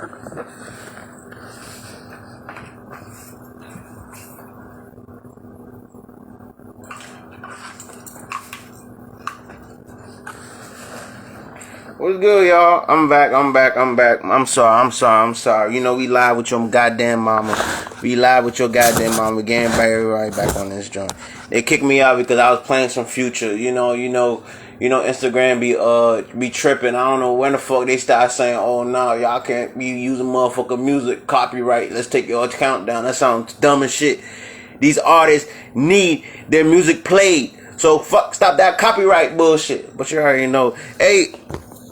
What's good, y'all? I'm back. I'm sorry. You know, we live with your goddamn mama. We live with your goddamn mama. Getting right back on this joint. They kicked me out because I was playing some Future. You know, Instagram be tripping. I don't know when the fuck they start saying, oh no, y'all can't be using motherfucker music, copyright. Let's take your account down. That sounds dumb as shit. These artists need their music played. So stop that copyright bullshit. But you already know. Hey,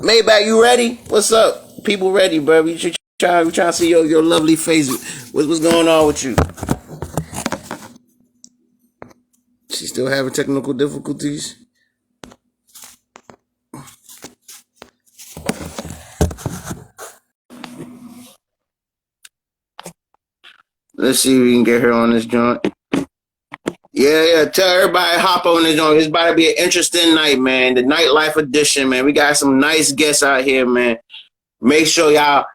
Maybach, you ready? What's up? People ready, bro? We trying to see your lovely face. What's going on with you? She still having technical difficulties? Let's see if we can get her on this joint. Yeah. Tell everybody hop on this joint. It's about to be an interesting night, man. The Nightlife edition, man. We got some nice guests out here, man. Make sure y'all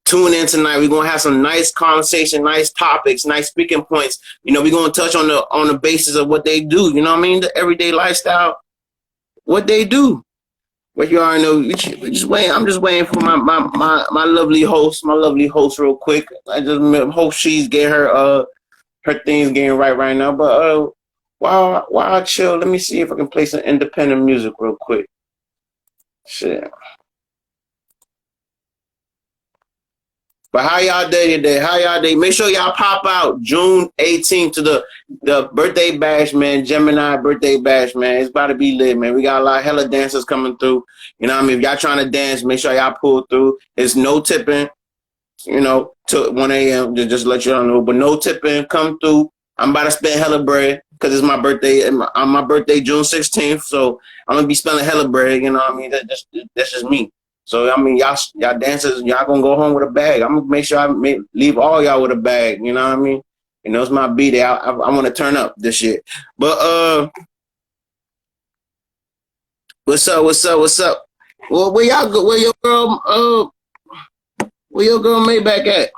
tune in tonight. We're gonna have some nice conversation, nice topics, nice speaking points. You know, we're gonna touch on the basis of what they do. You know what I mean? The everyday lifestyle, what they do. But you already know. We just waiting. I'm just waiting for my lovely host, real quick. I just hope she's getting her things getting right now. But while I chill, let me see if I can play some independent music real quick. Shit. But how y'all day today? Make sure y'all pop out June 18th to the birthday bash, man. Gemini birthday bash, man. It's about to be lit, man. We got a lot of hella dancers coming through. You know what I mean? If y'all trying to dance, make sure y'all pull through. It's no tipping, you know, till 1 a.m. Just let y'all know. But no tipping. Come through. I'm about to spend hella bread because it's my birthday. On my birthday, June 16th. So I'm going to be spending hella bread. You know what I mean? That's just me. So, I mean, y'all dancers, y'all gonna go home with a bag. I'm gonna make sure I leave all y'all with a bag. You know what I mean? You know, it's my B-Day. I want to turn up this shit. But, what's up? Well, where y'all go? Where your girl Maybach at?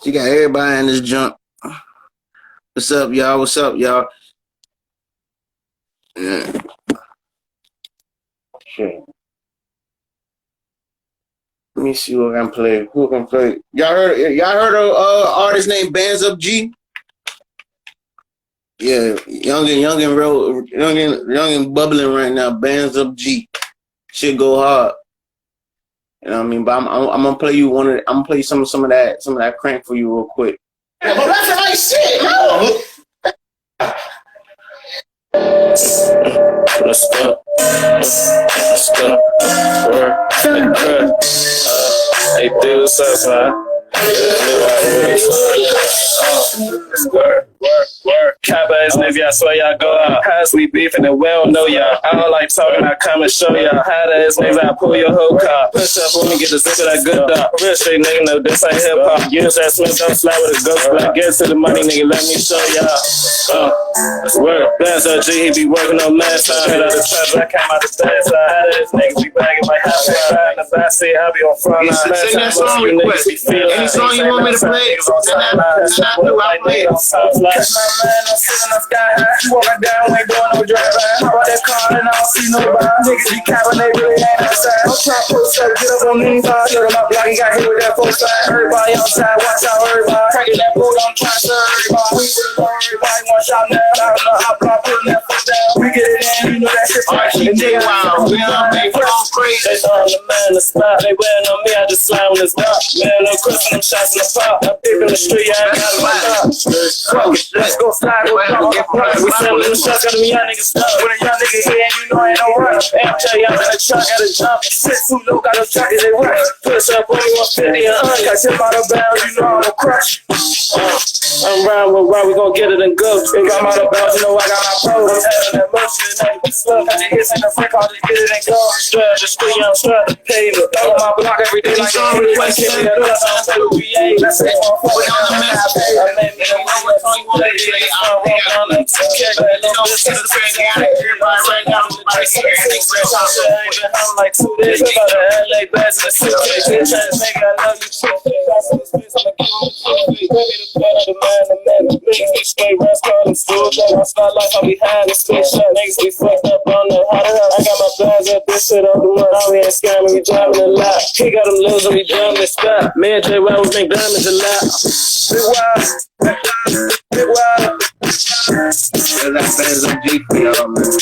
She got everybody in this junk. What's up, y'all? Yeah. Shit. Let me see who can play. Y'all heard of artist named Bands Up G? Yeah, young and bubbling right now. Bands Up G. Shit go hard. You know what I mean? But I'm gonna play you I'm gonna play you some of that crank for you real quick. Yeah, but that's nice shit, no. Let's go. Hey, dude, what's up, man? Work. Kappa is nigga, I swear y'all go out. How's we beefing and we don't know y'all. I don't like talking, I come and show y'all. How that is niggas, I pull your whole car. Push up when we get the zip of that good dog. Real straight nigga, no, this ain't hip hop. Use that Smith, don't slide with a ghost block. Get to the money, nigga, let me show y'all. That's work. Bands up G, he be working on last time. Hit out the trap, I came out the bad side. How that is niggas, we bagging like half in the backseat, I be on front line. Sing that song request. Any song you want me to play? Send that through, I'll play it. Catch my man, I'm sitting on sky high. Walking down, ain't doing no drive-by. Hop out that car and I don't see nobody. Niggas be capping, they really ain't outside. I'm trying to post up, get up on these five. Shut him up, block, he got hit with that full side. Everybody outside, watch out, everybody. Cracking that boat, I'm trying to serve everybody. We put it on everybody, one shot now. I don't know how block, putting that foot down. We get it in, you know that shit. RCJ Wild, we on me, we're on crazy. They on the man, the spot. They wearing on me, I just slide on this dot. Man, no question, them shots in the pop. I'm deep in the street, I ain't got my dot. Let's go slide, go pop. We send them shots, got them young niggas stuck. When a young nigga here, and you know ain't no run. MJ, I'm in the truck, gotta jump. Shit too low, got them jackets, they run. Push up, only 150 and under. Catch him out of bounds, you know I'm a crush. I'm round with why we gon' get it and go. If I'm out of bounds, you know I got my pros. I'm having that motion, ain't be slow. Got your hits in the front, I'll just get it and go. Strut, just free, I'm strut the pavement. On my block every day, like I'm really like give me that up. I'm say what we ain't. That's it, I'm fucking on the map. I made me a way, what's on you want to do? I'm rolling on the ticket. No, this is the thing, everybody right now. I'm like 2 days about to LA bags in the suitcase. Trying to make I know you too. Got some space, I'ma give you the baby the better the man, the man. Niggas be straight rest, call them stools. Like my style life, I'm behind the switch shot. Niggas be fucked up on the how the hell. I got my bags up this shit off the mud. All we ain't scamming, we driving a lot. He got them losing, we driving the spot. Me and J. Well, we make diamonds a lot. Big wild, big wild. That's Bands of G for y'all, man.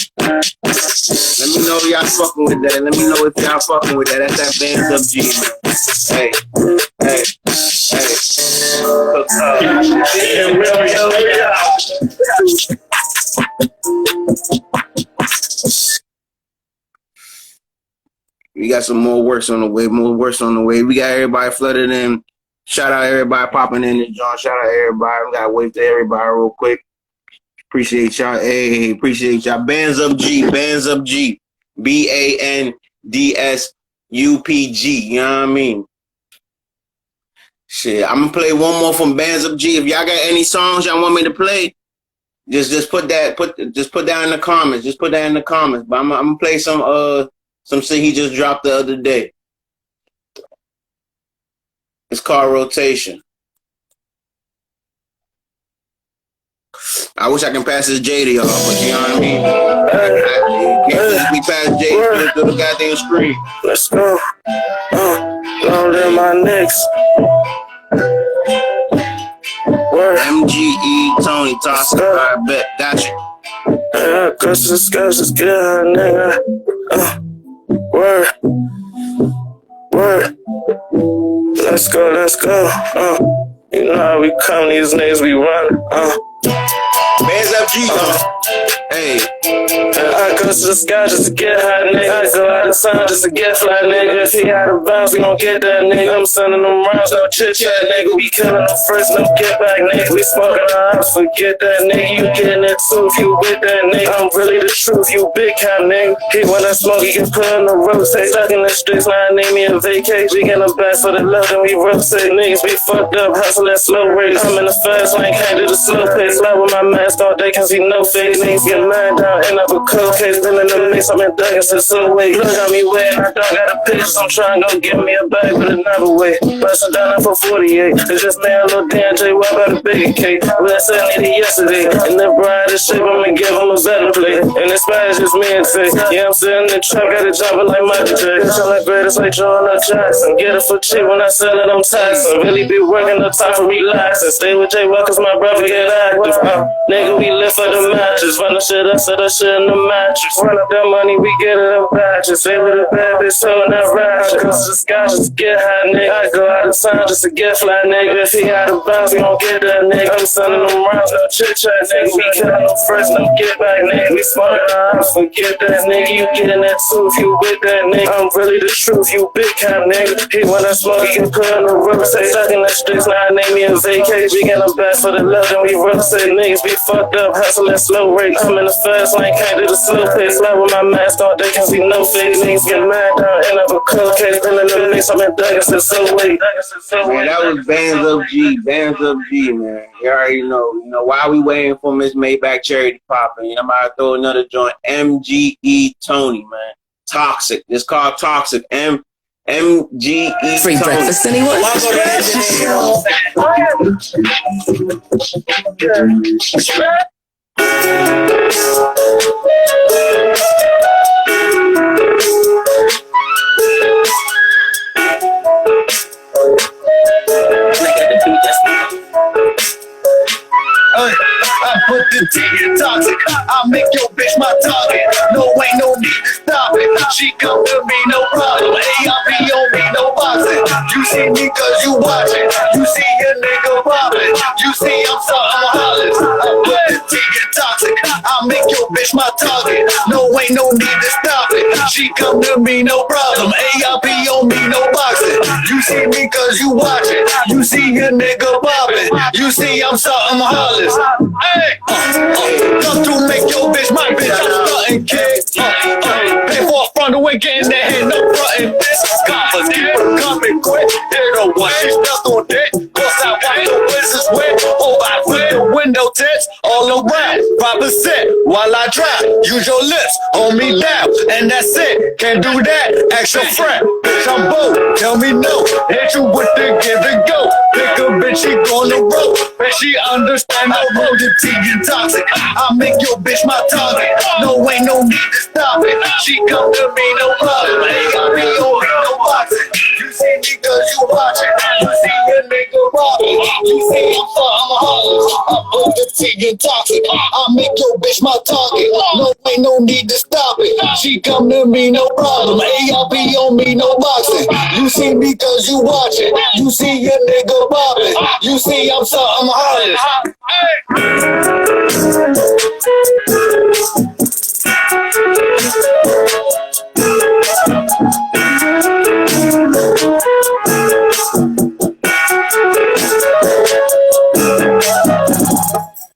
Let me know if y'all fucking with that. Let me know if y'all fucking with that. That's that Bands of G, man. Hey, hey, hey. We got some more works on the way. We got everybody flooded in. Shout out everybody popping in the joint. Shout out everybody. We got to wave to everybody real quick. Appreciate y'all. Hey, appreciate y'all. Bands of G. BANDSUPG. You know what I mean? Shit, I'm gonna play one more from Bands of G. If y'all got any songs y'all want me to play, just put that in the comments. Just put that in the comments. But I'm gonna play some shit he just dropped the other day. It's called Rotation. I wish I can pass this J to y'all, but you know what I mean? We pass J through the goddamn screen. Let's go. Long live my next. MGE Tony Toss. I bet. Got you. Yeah, cause the skies is good, nigga. Word. Let's go. You know how we come, these niggas we run. Bands up G, hey. I go to the sky just to get high, nigga. I go out of sun just to get fly, nigga. If he out of bounds, we gon' get that, nigga. I'm sending them rounds, no chit-chat, nigga. We killing them first, no get back, nigga. We smoking our house, forget that, nigga. You getting it too if you with that, nigga. I'm really the truth, you big cap, nigga. He when I smoke, he get put on the rotate. Stuck in the streets, now I need me a vacation. We getting back for the love, then we rotate. Niggas be fucked up, hustle at slow rates. I'm in the fast lane, can't do the slow pace. Love with my mask all day, cause he no face. Niggas get mad down, end up a cold case. Been in the mix, I'm in Douglas, it's so way. Look got me wet, I don't got a pitch. So I'm trying to go get me a bag, but another way. Bustin' down for 48. It's just me a little damn J. Web out a bigger cake. Well, I said it yesterday. In the brightest shape, I'ma give him a better play. And it's bad, just me and Tay. Yeah, I'm sitting in the trap, got it jumping like Michael J. I'm like greatest like Jordan or Jackson. Get it for cheap when I sell it, I'm taxing. Really be working the time for relaxing. Stay with J. Web, cause my brother get active. Nigga, we live for the matches. Run the shit up, set the shit in the mattress. Run up that money, we get it in batches. Stay with a bad bitch, so not ratchet. Cause the sky just to get high, nigga. I go out of town just to get fly, nigga. If he out of bounds, we gon' get that, nigga. I'm sending them rounds, no chit-chat, nigga. We killing them first, no get back, nigga. We smoking our house, forget that, nigga. You getting that too if you with that, nigga. I'm really the truth, you big cap, nigga. He when I smoke, he get put on the rotate. Stuck in the streets, now I name me a vacation. We getting back for the love, then we rotate. Niggas be fucked up, hustle at slow rates. I'm in the fast lane, can't do the slow pace. Love with my mask all day, cause he no face. Niggas get mad down, end up a cold case. Been in the mix, I'm in Douglas, it's so way. Man, that was Bands of G, man. You already know. You know, while we waiting for Miss Maybach Cherry to pop in, I'm about to throw another joint. MGE Tony, man. Toxic. It's called Toxic. MGE Free Tony. breakfast, anyone? I put the T in toxic. I make your bitch my target. No, ain't no need to stop it. She come to me, no problem. ARP on me, no boxing. You see me cause you watching. You see your nigga popping. You see I'm something hollers. I put the T in toxic. I make your bitch my target. No, ain't no need to stop it. She come to me, no problem. ARP on me, no boxing. You see me cause you watching. You see your nigga popping. You see I'm something hollers. Hey, come through, make your bitch my bitch. I'm stunting, kid. Pay for a front away, getting that head, no frontin'. This is confident, coming quick. They're the one, she stuck on deck. Cause I wipe the business wet. Oh, I put the window text all around. Pop opposite while I try. Use your lips, hold me down, and that's it. Can't do that, ask your friend. Bitch, I'm bold, tell me no. Hit you with the give and go. Pick a bitch, she gonna roll. Bet she understand the road to tea and toxic. I make your bitch my target. No, ain't no need to stop it. She come to me, no problem. Ain't got me on no boxing. You see me cause you watching. You see your nigga robbing. You see I'm a holler. I put the tea and toxic. I make your bitch my target. No, ain't no need to stop it. She come to me, no problem. ARP on me, no boxing. You see me cause you watching. You see your nigga robbing. You see I'm holler.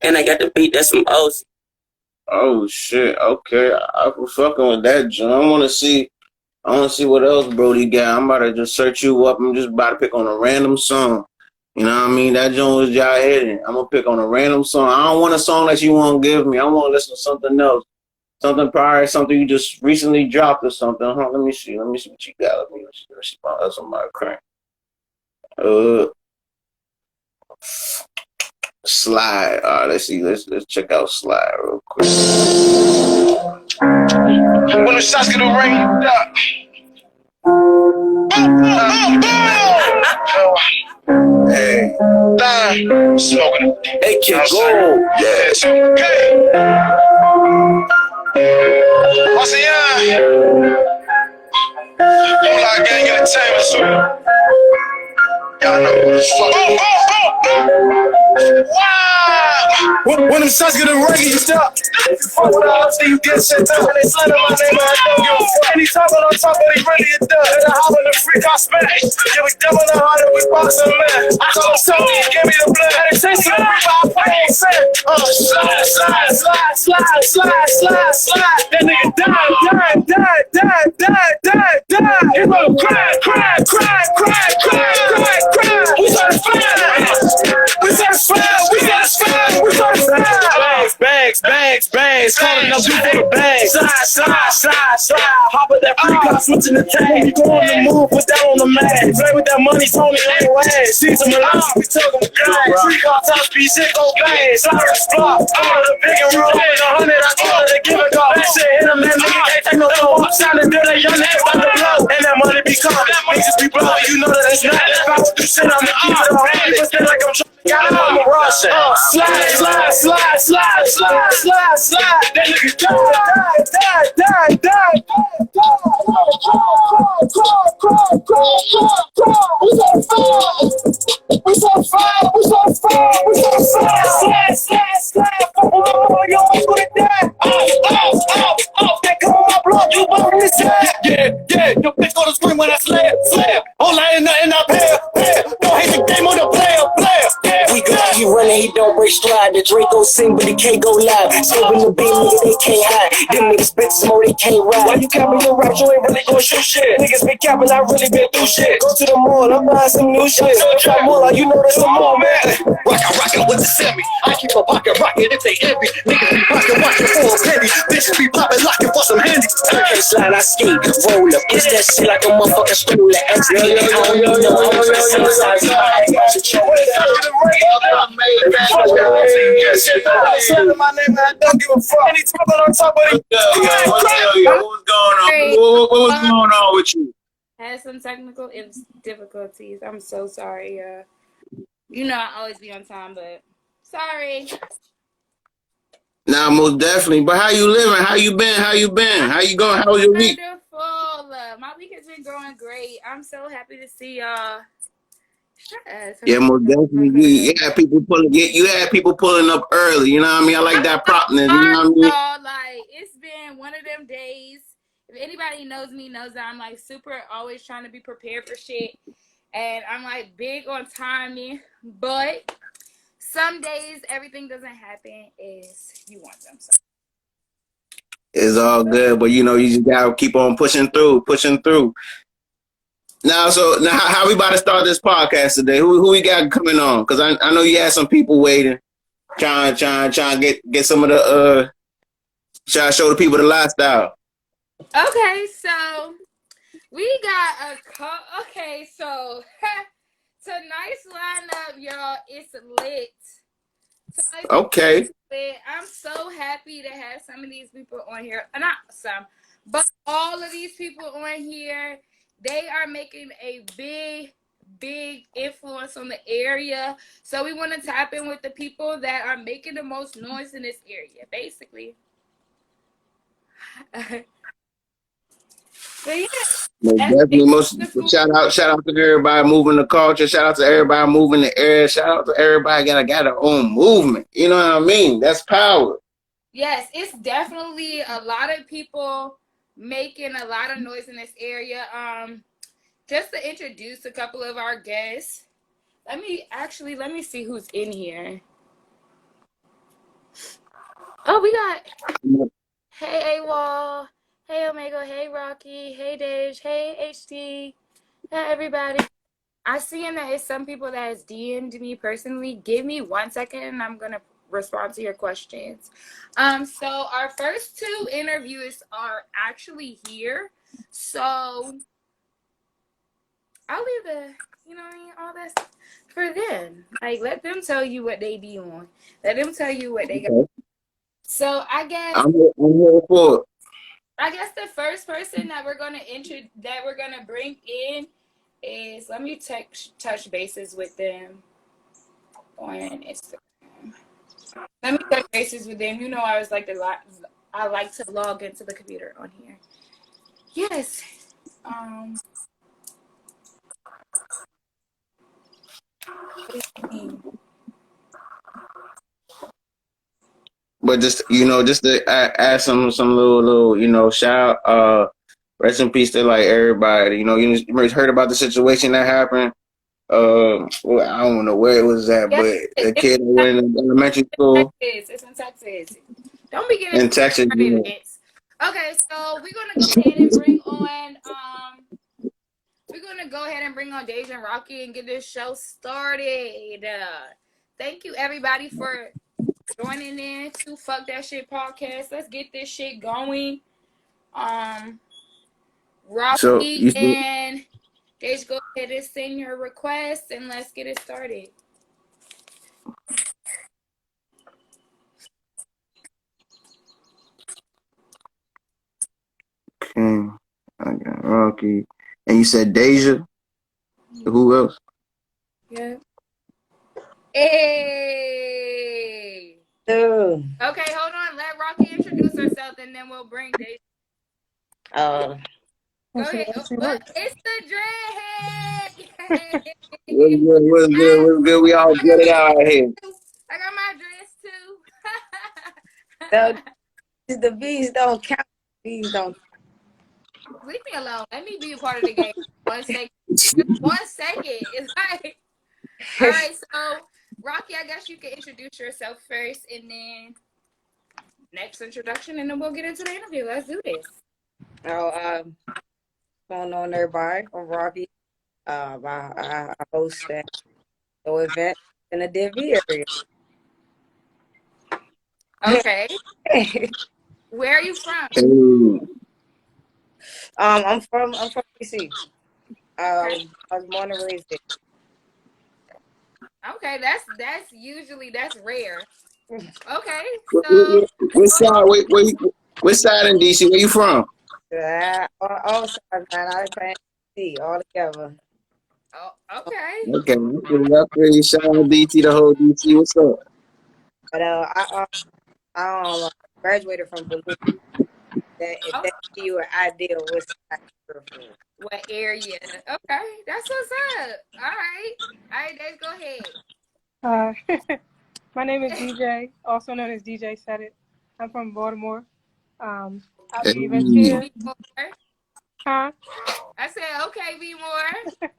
And I got the beat, that's some O's. Oh shit, okay. I was fucking with that, John. I wanna see what else Brody got. I'm about to just search you up. I'm just about to pick on a random song. You know what I mean? That joint was y'all hitting. I'm gonna pick on a random song. I don't want a song that you won't give me. I want to listen to something else. Something prior, something you just recently dropped or something. Let me see what you got. Let me see that's on my crank. Slide. Let's see. Let's check out Slide real quick. When the shots get a ring, Hey, smoking. Hey, kid, go. Yes. Okay. What's the Moonlight Gang Entertainment, so y'all know who the fuck. Wow. When them shots get a ring, you stop. Fuck with all see you get shit up. And they slander my name, I don't give a fuck. And he talking on top, but he really a dub. And I hop in the freak, I smash. Yeah, we double the heart and we boxing, man. I told him something, he gave me the blood. And it tastes like a reaper, I play it said. Slide. That nigga die. He gonna cry. We bags, calling up you for the bags. Slide. Hop with that freak, I'm switching the tag. You go on the move, put that on the mag. Play with that money, Tony ain't ass. See some alarm, we took him back. Freak on top speed, shit go bang. Slide block, all of the big and roll. In 100, I told her to give it go. That shit hit him, man, nigga can't take no low. Sounding good, that young nigga about to blow. And that money be coming, niggas be blowing. You know that it's not. If I do shit, I'm gonna keep it on. But still like I'm trying to get out of the rush. Slide. That nigga die. We so fire. Slide. You always put it down. That come on my block, you burn this head. Yeah. Your bitch go to scream when I slam. All I ain't nothing, I pay. Don't hate the game on the player. We got you running, he don't break stride. The Draco sing, but he can't go live. Serving the beat, nigga, they can't hide. Them niggas spit smoke, they can't ride. Why you capping your rap, you ain't really gon' shoot shit. Niggas been capping, I really been through shit. Go to the mall, I'm buying some new shit. So trap more, you know there's some more, man. Rockin' with the semi. I keep a pocket rockin' if they envy. Niggas be rockin' watching for a penny. Bitches be poppin' lockin' for some handy. I slide, I skate, roll up. It's that shit like a motherfucking stool. My name, I don't give a fuck. And he talking on top of it. What was going on with you? Had some technical difficulties. I'm so sorry. You know I always be on time, but sorry. Nah, most definitely. But how you living? How you been? How you going? How was your week? Wonderful. My week has been going great. I'm so happy to see y'all. Yeah, most definitely. You had people pulling up early. You know what I mean? I like that propness. You know what I mean? Like, it's been one of them days. If anybody knows me, knows that I'm like super always trying to be prepared for shit, and I'm like big on timing. But some days everything doesn't happen as you want them. So. It's all good, but you know you just gotta keep on pushing through. Now, how we about to start this podcast today? Who we got coming on? Because I know you had some people waiting. trying to get some of the try to show the people the lifestyle. Okay, so we got okay, so tonight's lineup, y'all, it's lit. Tonight's Okay. lit. I'm so happy to have some of these people on here. Not some, but all of these people on here. They are making a big influence on the area. So we want to tap in with the people that are making the most noise in this area, basically. But yeah, Definitely shout out to everybody moving the culture. Shout out to everybody moving the area. Shout out to everybody got their own movement. You know what I mean? That's power. Yes, it's definitely a lot of people making a lot of noise in this area. Just to introduce a couple of our guests. Let me see who's in here. Oh, we got hey AWOL, hey Omega, hey Rocky, hey Dej, hey HT, hey everybody. I see that it's some people that has DM'd me personally. Give me 1 second and I'm gonna respond to your questions. So our first two interviewers are actually here. So I'll leave all that stuff for them. Like, let them tell you what they be on. Let them tell you what they got. So I guess I'm here for it. I guess the first person that we're gonna bring in is, let me touch bases with them on Instagram. Let me touch bases with them. You know, I like to log into the computer on here. Yes. But just to add some little shout rest in peace to like everybody. You heard about the situation that happened. Well, I don't know where it was at, but the kid went in elementary school. It's in Texas. Don't be getting in Texas. Okay, so we're gonna go ahead and bring on Deja and Rocky and get this show started. Thank you everybody for joining in to Fuck That Shit podcast. Let's get this shit going. Rocky and Deja, go ahead and send your request and let's get it started. Okay, I got Rocky, and you said Deja. Who else? Yeah. Hey. Okay, hold on. Let Rocky introduce herself, and then we'll bring Deja. Go ahead. It's the dreadhead. What's good? We all get it out here. I got my dress too. The bees don't count. Bees don't. Leave me alone. Let me be a part of the game. 1 second. 1 second. It's like, all right. So, Rocky, I guess you can introduce yourself first, and then next introduction, and then we'll get into the interview. Let's do this. Going on, everybody. I'm Rocky. I host an event in the DV area. Okay. Where are you from? I'm from DC. I was born and raised there. Okay, that's rare. Okay, so which side in DC? Where you from? All sides, man. I can't see all together. Oh, okay. Okay. Shout out DC, the whole DC. What's up? But I graduated from Blue. If that give you an idea of what area? Okay, that's what's up. All right, Dave, go ahead. My name is DJ, also known as DJ Said It. I'm from Baltimore. I do events here. Huh? I said, okay, be more.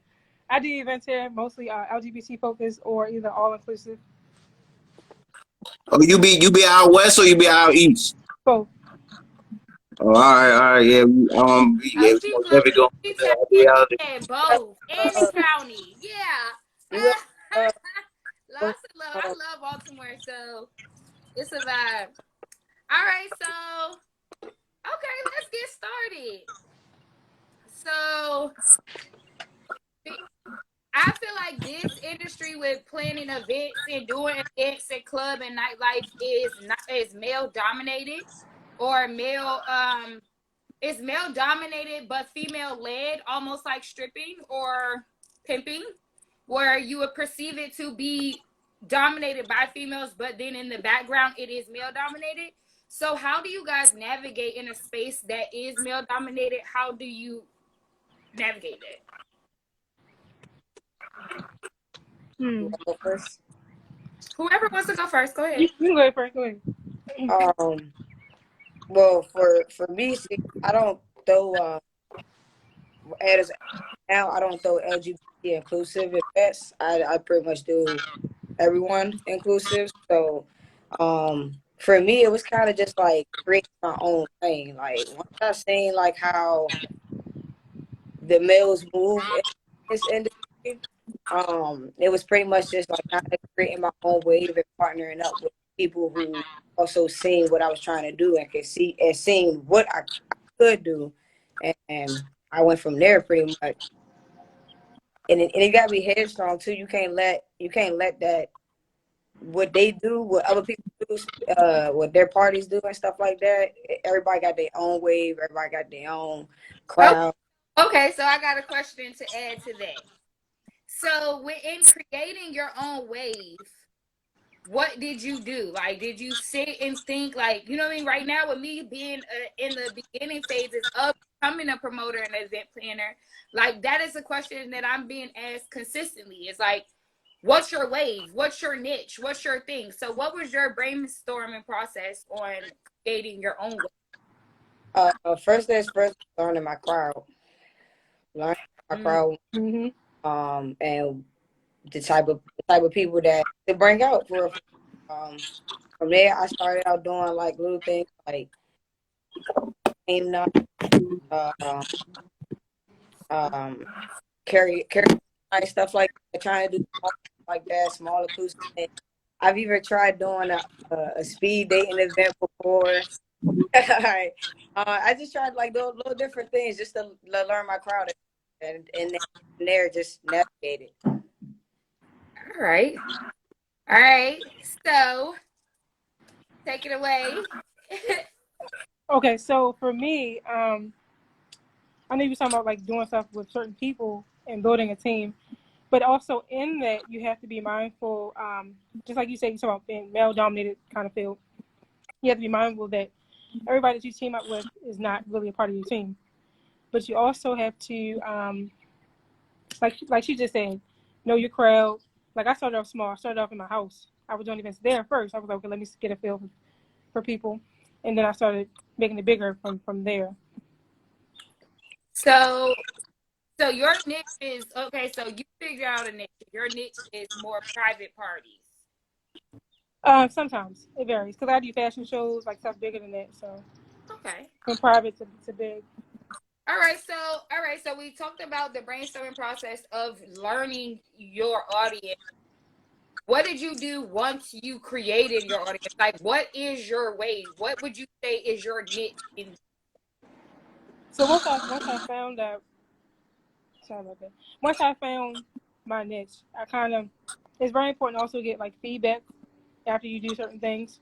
I do events here, mostly LGBT focused or either all inclusive. Oh, you be out west or you be out east? Both. Oh, all right, yeah. Definitely go. Both, any county, yeah. Lots of love. I love Baltimore, so it's a vibe. All right, so okay, let's get started. So I feel like this industry with planning events and doing events and club and nightlife is male dominated, or it's male dominated but female led, almost like stripping or pimping, where you would perceive it to be dominated by females, but then in the background it is male dominated. So how do you guys navigate in a space that is male dominated? How do you navigate it? You wanna go first? Whoever wants to go first, go ahead. You can go first. Go ahead. Well, for me, see, I don't throw as now I don't throw LGBT inclusive events. I pretty much do everyone inclusive. So, for me, it was kind of just like creating my own thing. Like once I seen like how the males move in this industry, it was pretty much just like kind of creating my own wave and partnering up with people who also seen what I was trying to do and could see and seeing what I could do, and I went from there pretty much. And it got to be headstrong too. You can't let that what they do, what other people do, what their parties do and stuff like that. Everybody got their own wave. Everybody got their own crowd. Okay, so I got a question to add to that. So, in creating your own wave, what did you do? Like, did you sit and think, like, you know what I mean? Right now, with me being in the beginning phases of becoming a promoter and event planner, like, that is a question that I'm being asked consistently. It's like, what's your wave? What's your niche? What's your thing? So, what was your brainstorming process on creating your own wave? First things first, learning my crowd. Mm-hmm. And the type of people that to bring out for. From there, I started out doing like little things like game night, carry night, stuff like that, trying to do like that, small inclusive things. I've even tried doing a speed dating event before. I just tried like those little different things just to learn my crowd and there just navigate it. All right. So take it away. Okay, so for me, I know you were talking about like doing stuff with certain people and building a team, but also in that you have to be mindful. Just like you said, you talk about being male-dominated kind of field. You have to be mindful that everybody that you team up with is not really a part of your team, but you also have to, like she just said, know your crowd. Like I started off small. I started off in my house. I was doing events there first. I was like, okay, let me get a feel for people, and then I started making it bigger from there. So your niche is okay. So you figure out a niche. Your niche is more private parties. Sometimes it varies because I do fashion shows, like stuff bigger than that. So okay, from private to big. All right. So we talked about the brainstorming process of learning your audience. What did you do once you created your audience? Like, what is your wave? What would you say is your niche? So once I found out, sorry about that. Once I found my niche, it's very important also to get like feedback after you do certain things.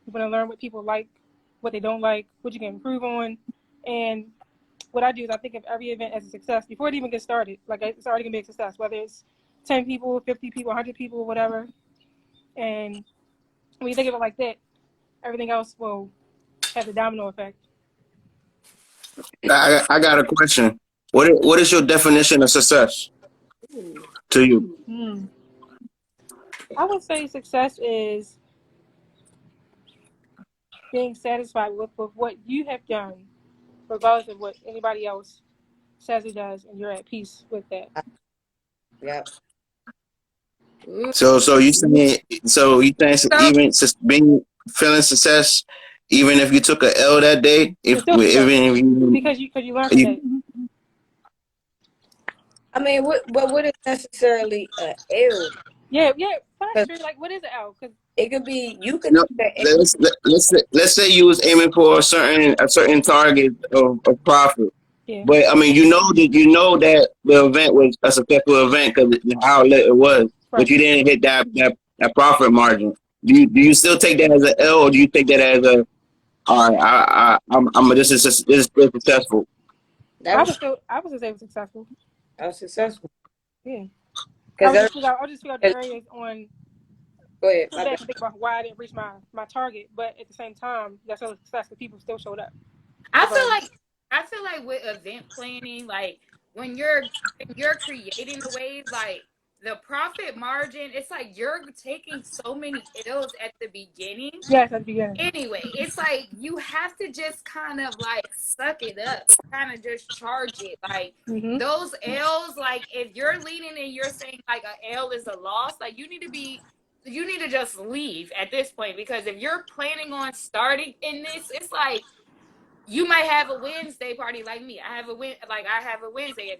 You want to learn what people like, what they don't like, what you can improve on. And what I do is I think of every event as a success before it even gets started. Like it's already gonna be a success, whether it's 10 people, 50 people, 100 people, whatever. And when you think of it like that, everything else will have the domino effect. I got a question. What is your definition of success to you? I would say success is being satisfied with what you have done, regardless of what anybody else says or does, and you're at peace with that. Yeah. So you think even being feeling success, even if you took a L that day, because you learned from that. I mean, what is necessarily ill? Yeah, Factory, like, what is an L? Because it could be, you could No, do that. let's say you was aiming for a certain target of profit. yeah, But I mean, that the event was a successful event because how lit it was, but right. you didn't hit that profit margin. Do you still take that as an L, or do you take that as a all right? I'm this is still successful. That was I was just able successful. successful. Yeah. Because I just figured out the areas on go ahead. sit back and think about why I didn't reach my target, but at the same time, that's still a success because people still showed up. I feel like with event planning, like when you're creating the waves, like the profit margin, it's like you're taking so many L's at the beginning. Yes, at the beginning. Anyway, it's like you have to just kind of like suck it up and kind of just charge it. Like those L's, like if you're leading and you're saying like a L is a loss, like you need to just leave at this point, because if you're planning on starting in this, it's like you might have a Wednesday party like me. I have a Wednesday.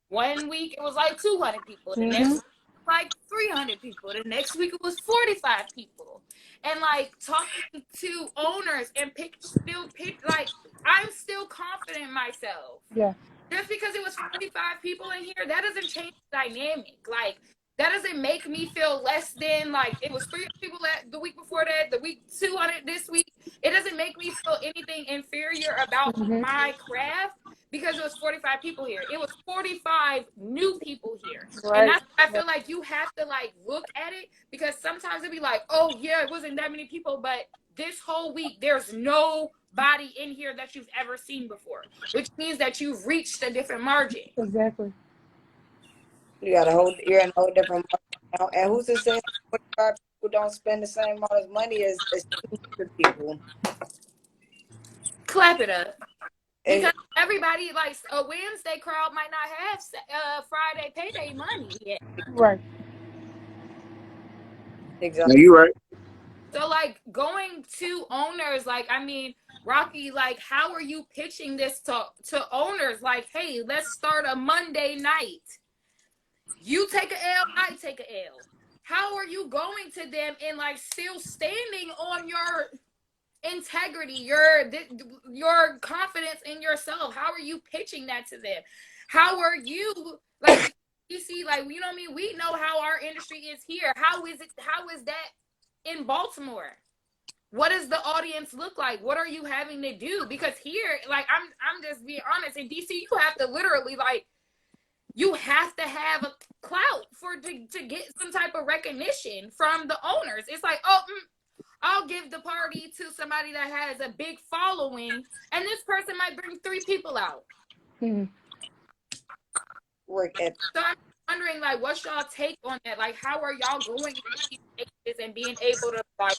1 week it was like 200 people. The next week it was like 300 people. The next week it was 45 people. And like talking to owners and like I'm still confident in myself. Yeah. Just because it was 45 people in here, that doesn't change the dynamic. Like that doesn't make me feel less than, like it was 300 people the week before that, the week 200 this week. It doesn't make me feel anything inferior about my craft because it was 45 people here. It was 45 new people here. Right. And that's I feel like you have to like look at it, because sometimes it'd be like, oh yeah, it wasn't that many people, but this whole week there's nobody in here that you've ever seen before, which means that you've reached a different margin. Exactly. you're in a whole different market. And who's to say 45 people don't spend the same amount of money as 200 people? Clap it up. And Because everybody, like a Wednesday crowd might not have Friday payday money yet. Right. exactly. No, you right. So like going to owners, like, I mean, Rocky, like, how are you pitching this to owners? Like, hey, let's start a Monday night. You take a L, I take a L. How are you going to them and like still standing on your integrity, your confidence in yourself? How are you pitching that to them? How are you, like, you see, like, you know what I mean? We know how our industry is here. How is that in Baltimore? What does the audience look like? What are you having to do? Because here, like, I'm just being honest, in DC you have to literally, like, you have to have a clout to get some type of recognition from the owners. It's like, oh, I'll give the party to somebody that has a big following, and this person might bring 3 people out. Work ethic. So I'm wondering, like, what's y'all take on that? Like, how are y'all going to these places and being able to, like,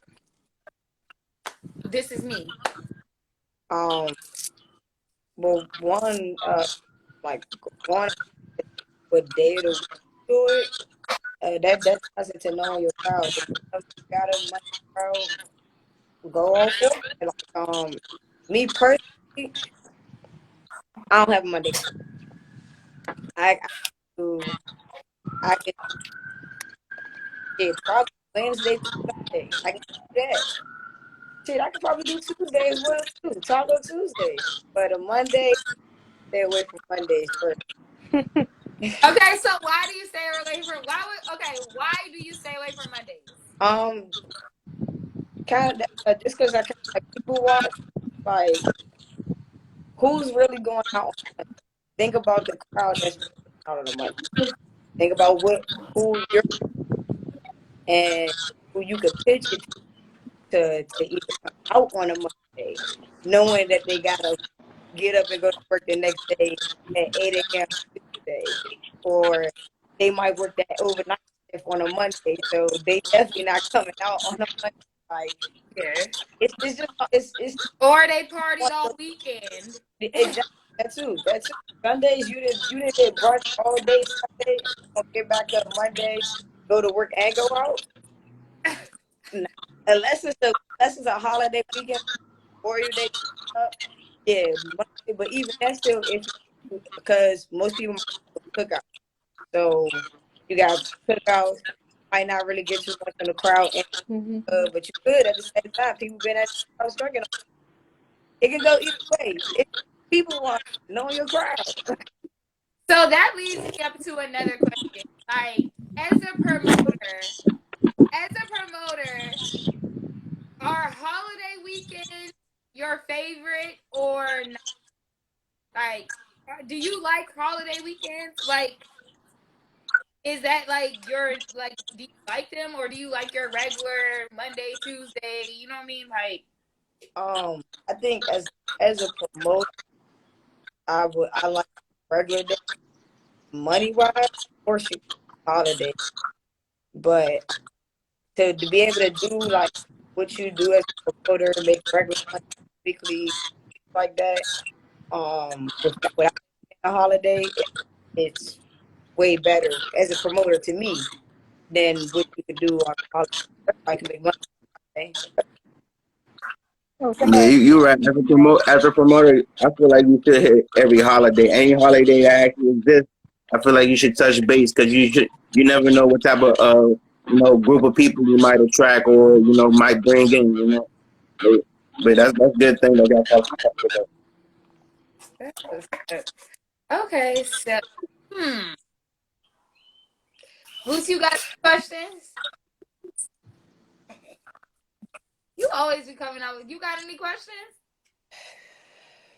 this is me? Well, one what day to do it. That's nothing to know your crowd. If you got a money crowd, go on for it. Like, me personally, I don't have a Monday. I can probably Wednesday to Sunday. I can do that. Shit, I could probably do Tuesday as well too. Taco Tuesday. But a Monday, stay away from Mondays first. Okay, so why do you stay away from why do you stay away from Mondays? Kind of just because I kind of like people watch, like who's really going out. Think about the crowd that's out on the Monday. Think about who you're and who you could pitch it to either come out on a Monday, knowing that they gotta get up and go to work the next day at 8 a.m. Tuesday, or they might work that overnight shift on a Monday, so they definitely not coming out on a Monday. Like, Yeah. it's Or they partied all weekend. exactly that too. Sundays you did brunch all day Sunday, get back up Monday, go to work and go out. Unless it's a holiday weekend or your day up, yeah. But even that still, if because most people cook out, so you got cookouts, might not really get too much from the crowd, and, but you good at the same time. People been at the house drinking. It can go either way. If people want to know your crowd. So that leads me up to another question. Like, as a promoter, are holiday weekends your favorite or not? Like, do you like holiday weekends? Like, is that like your like? Do you like them or do you like your regular Monday, Tuesday? You know what I mean? Like, I think as a promoter, I like regular day, money wise, of course you holiday, but to be able to do like what you do as a promoter, make regular money weekly like that, without a holiday, it's way better as a promoter to me than what you could do on holiday. I can make money. Yeah, you right. As a promoter, I feel like you should hit every holiday, any holiday that actually exists. I feel like you should touch base because you never know what type of group of people you might attract or might bring in. But that's a good thing that y'all talking about. okay, so Boots, you got questions? You always be coming out with. You got any questions?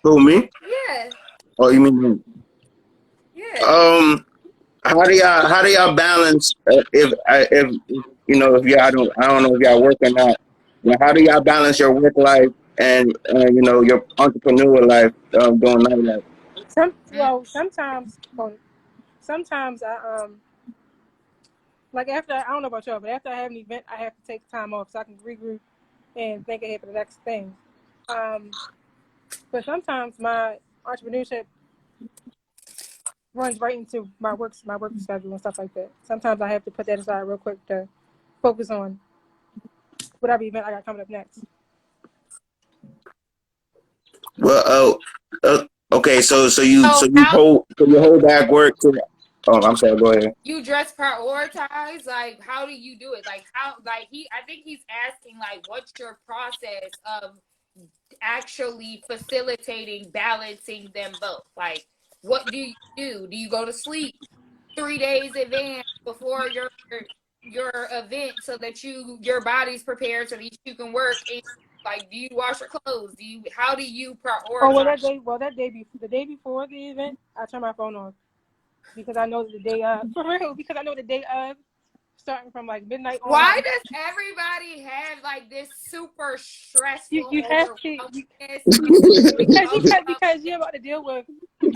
Who, me? Yeah. Oh, you mean me? Yeah. How do y'all balance if y'all I don't know if y'all work or not. How do y'all balance your work life and your entrepreneur life doing nightlife? Sometimes I like after, I don't know about y'all, but after I have an event, I have to take time off so I can regroup and think ahead for the next thing. But sometimes my entrepreneurship runs right into my work schedule and stuff like that. Sometimes I have to put that aside real quick to focus on whatever event I got coming up next. Well, okay, so you hold back work to. Oh, I'm sorry. Go ahead. You just prioritize, like, how do you do it? Like, how, like, I think he's asking, like, what's your process of actually facilitating balancing them both? Like, what do you do? Do you go to sleep 3 days in advance before your event so that your body's prepared so that you can work? And, like, do you wash your clothes? How do you prioritize? The day before the event, I turn my phone off because I know that the day of, for real, because I know the day of, starting from like midnight on. Why does everybody have like this super stressful you have to because you're about to deal with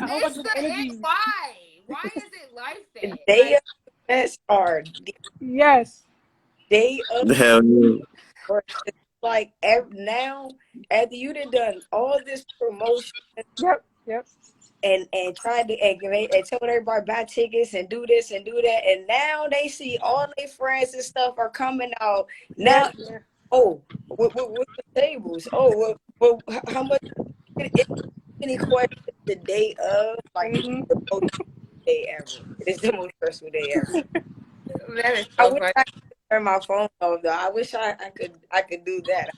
a whole bunch of energy. Why is it like that? Day of events are yes. Day of Hell yeah. like now after you done all this promotion. Yep. And tried to and told everybody buy tickets and do this and do that, and now they see all their friends and stuff are coming out now. Yeah. Oh, with the tables. Oh, well, how much? Any questions the day of? Like it's the most day ever. It's the most stressful day ever. That is I so wish funny. I could turn my phone off though. I wish I could do that.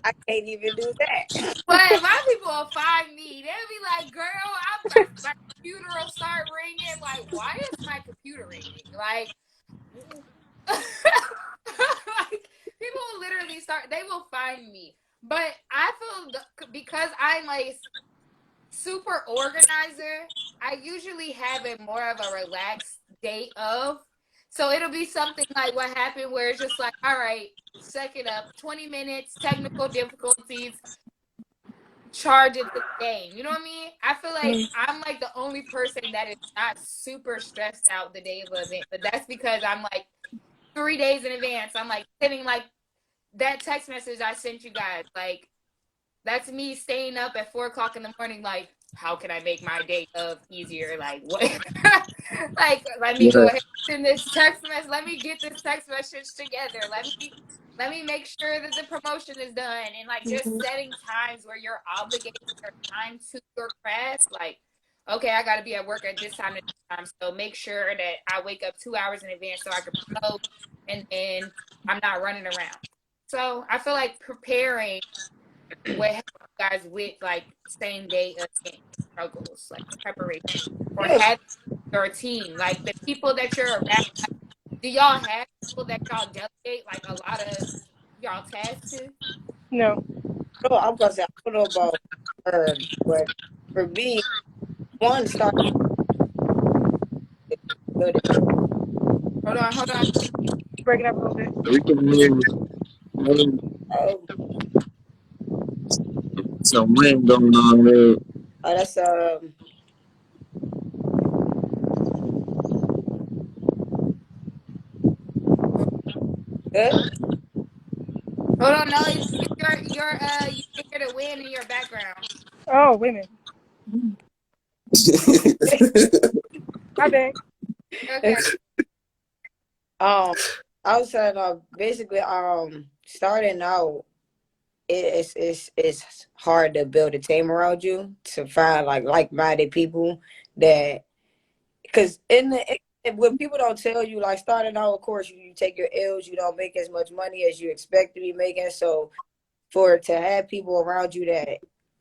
I can't even do that. But my people will find me. They'll be like, "Girl, my computer will start ringing. Like, why is my computer ringing? Like, like people will literally start. They will find me. But I feel because I'm like super organizer, I usually have it more of a relaxed day of. So it'll be something like what happened where it's just like, all right, suck it up. 20 minutes, technical difficulties, charge it to the game. You know what I mean? I feel like I'm like the only person that is not super stressed out the day of the event. But that's because I'm like 3 days in advance. I'm like sending like that text message I sent you guys. Like, that's me staying up at 4 o'clock in the morning, like, how can I make my day of easier? Like, what? Like, let me go ahead and send this text message. Let me get this text message together. Let me make sure that the promotion is done. And like just setting times where you're obligating your time to your craft. Like, okay, I gotta be at work at this time and this time. So make sure that I wake up 2 hours in advance so I can promote and then I'm not running around. So I feel like preparing would help you guys with like same day event struggles, like preparation, or Yeah, having your team, like the people that you're around. Do y'all have people that y'all delegate like a lot of y'all tasks to? No. no, I'm gonna say I don't know about her, but for me, one start good. Hold on. Breaking up a little bit. We can hear you. Oh, Some wind going on there. that's good. Hold on, no, you can hear the wind in your background. Oh, wait a minute. My bad. Okay. I was saying basically starting out it's hard to build a team around you to find like-minded people that because when people don't tell you like starting out, of course you take your L's, you don't make as much money as you expect to be making. So for to have people around you that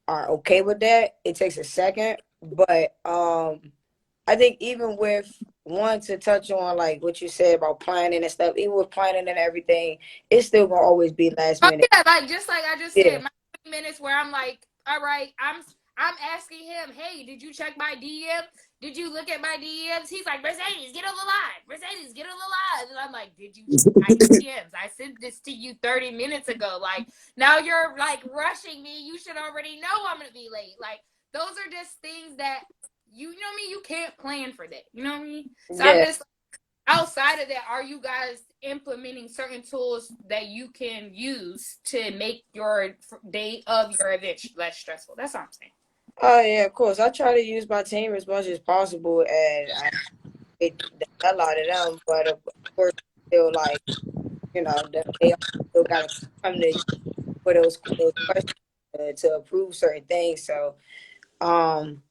are okay with that, it takes a second. But I think even with one to touch on like what you said about planning and stuff, even with planning and everything, it's still gonna always be last Oh minute. yeah, like just like I just Yeah. said, my 20 minutes where I'm like, all right, I'm asking him, hey, did you check my DM? Did you look at my DMs? He's like, Mercedes, get on the line. Mercedes, get on the line. And I'm like, did you check my DMs? I sent this to you 30 minutes ago. Like, now you're like rushing me. You should already know I'm gonna be late. Like, those are just things that you know what I mean? You can't plan for that. You know what I mean? So I'm Yeah. just outside of that, are you guys implementing certain tools that you can use to make your day of your event less stressful? That's what I'm saying. Oh yeah, of course. I try to use my team as much as possible, and I hate the hell out of them. But of course, still like they still gotta come to you for those questions to approve certain things. So um,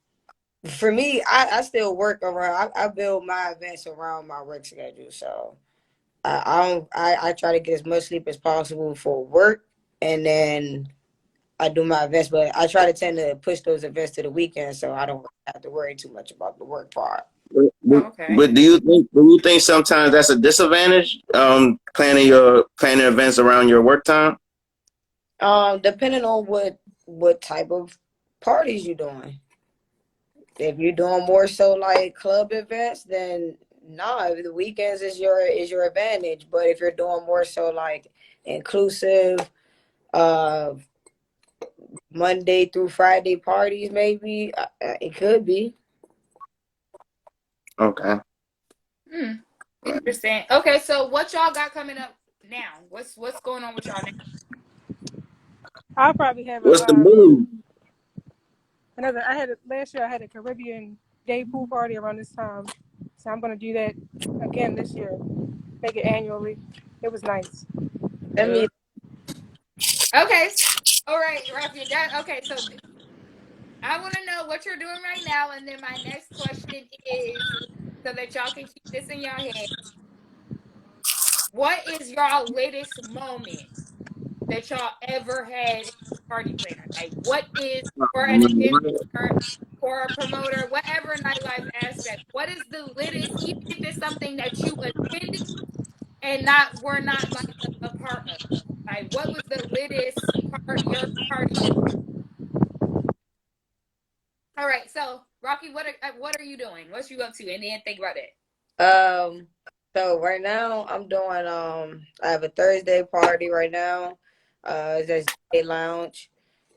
for me, I still work around. I build my events around my work schedule. So I try to get as much sleep as possible for work, and then I do my events, but I try to tend to push those events to the weekend so I don't have to worry too much about the work part. But, Okay. but do you think sometimes that's a disadvantage? Planning events around your work time. Depending on what type of parties you're doing. If you're doing more so like club events, then nah, the weekends is your advantage. But if you're doing more so like inclusive, uh, Monday through Friday parties, maybe it could be. Okay. Hmm. Interesting. Okay, so what y'all got coming up now? What's going on with y'all now? I'll probably have What's the move? another. Last year I had a Caribbean day pool party around this time, so I'm gonna do that again this year. Make it annually. It was nice. I mean, Okay. All right, Rafi. Okay. So I want to know what you're doing right now, and then my next question is, so that y'all can keep this in your head. What is your latest moment that y'all ever had in a party planner? Like, what is for an event or a promoter, whatever nightlife aspect? What is the latest, even if it's something that you attended and not were not like a part of? Like, what was the latest part your party? All right, so Rocky, what are you doing? What you up to? And then think about it. um, so right now I'm doing I have a Thursday party right now. It's at Day Lounge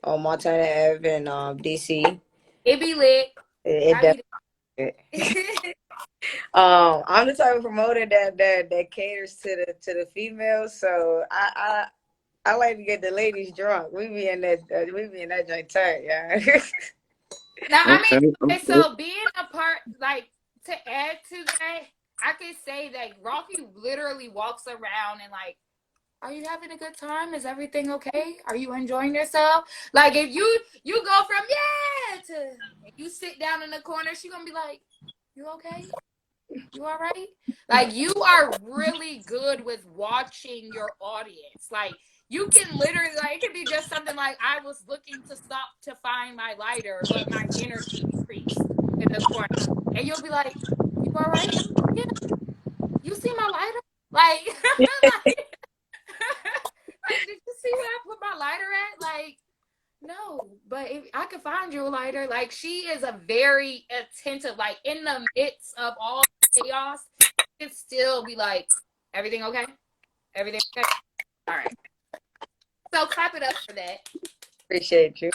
on Montana Ave in DC. It be lit. It I be definitely. I'm the type of promoter that caters to the females. So I like to get the ladies drunk. We be in that joint tight, yeah. Now, I Okay. mean, okay, Okay. so being a part, like, to add to that, I could say that Rocky literally walks around and, like, are you having a good time? Is everything okay? Are you enjoying yourself? Like, if you go from, yeah, to, and you sit down in the corner, she gonna be like, you okay? You all right? Like, you are really good with watching your audience. Like, you can literally, like, it could be just something like, I was looking to stop to find my lighter, but my energy decreased in the corner. And you'll be like, you all right? Yeah. You see my lighter? Like, like, did you see where I put my lighter at? Like, no, but if I could find you a lighter, like, she is a very attentive, like, in the midst of all chaos, it still be like, everything okay? Everything okay? All right. So clap it up for that. Appreciate you.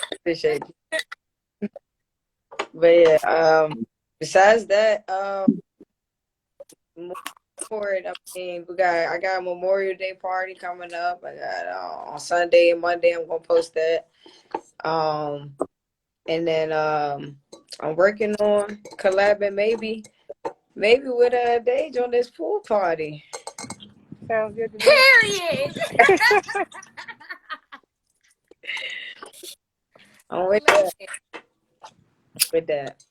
But yeah, besides that, moving forward, I mean, I got a Memorial Day party coming up. I got on Sunday and Monday. I'm gonna post that. And then I'm working on collabing maybe with Dage on this pool party. Sounds good to me. Period. I'm with that.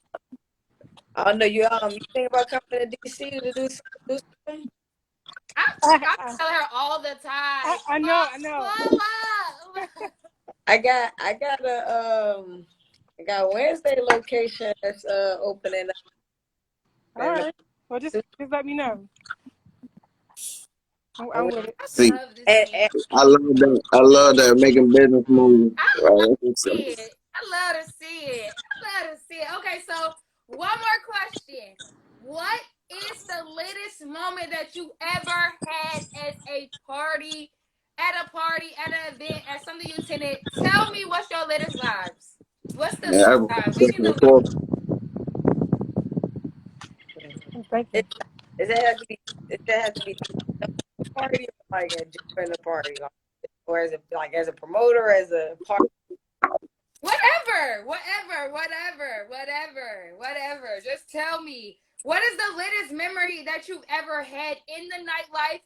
I don't know, you think about coming to DC to do something? I tell her all the time. I know. I got a Wednesday location that's opening up. All right. Well, just let me know. I'm with it. See, I love that making business moves. I love to see it. Okay, so one more question. What is the latest moment that you ever had at a party, at an event, at something you attended? Tell me what's your latest vibes. What's the latest vibes? We need to know. Thank you. Does that have to be a party, or like a different party, or as a promoter, as a party? Whatever. Just tell me. What is the latest memory that you've ever had in the nightlife,